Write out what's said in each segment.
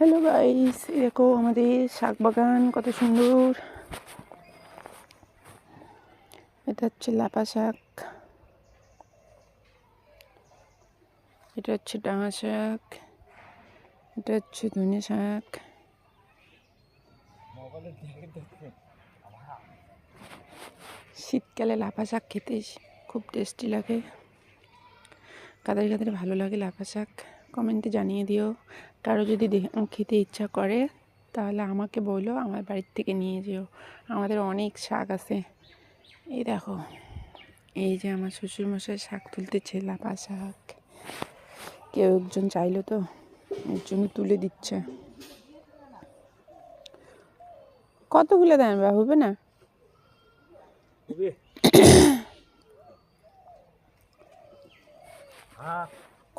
Hello guys, দেখো আমাদের শাক বাগান কত সুন্দর। এটা হচ্ছে লাপা শাক, এটা হচ্ছে ডাঙা শাক, এটা হচ্ছে ধনে শাক। শীতকালে লাফা শাক খেতে খুব টেস্টি লাগে। কাদের কাদের ভালো লাগে লাফা শাক কমেন্টে জানিয়ে দিও। কারো যদি খেতে ইচ্ছা করে তাহলে আমাকে বলো, আমার বাড়ির থেকে নিয়ে যেও। আমাদের অনেক শাক আছে। এই দেখো, এই যে আমার শ্বশুরমশাই শাক তুলতেছে, লাফা শাক। কেউ একজন চাইলো তো, এর জন্য তুলে দিচ্ছে। কতগুলো দেন বা হবে না?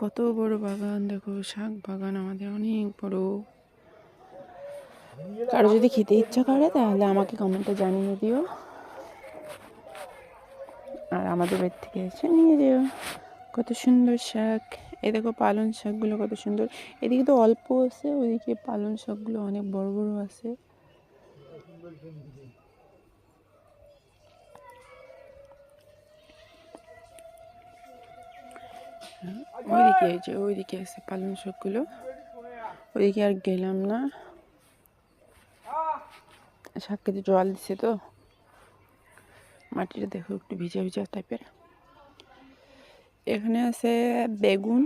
কত বড় বাগান দেখো, শাক বাগান আমাদের অনেক বড়। কারো যদি খেতে ইচ্ছা করে তাহলে আমাকে কমেন্টে জানিয়ে দিও, আর আমাদের বাড়ি থেকে এসে নিয়ে যেও। কত সুন্দর শাক। এই দেখো পালং শাকগুলো কত সুন্দর। এদিকে তো অল্প আছে, ওইদিকে পালং শাকগুলো অনেক বড় বড় আছে। ওইদিকে এই যে ওইদিকে আছে পালং শাকগুলো, ওইদিকে আর গেলাম না। শাক খেতে জল দিছে তো, মাটিটা দেখো একটু ভিজা ভিজা টাইপের। এখানে আছে বেগুন,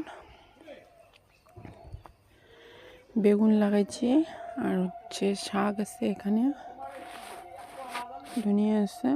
বেগুন লাগাইছি। আর হচ্ছে শাক আছে, এখানে ধনিয়া আছে।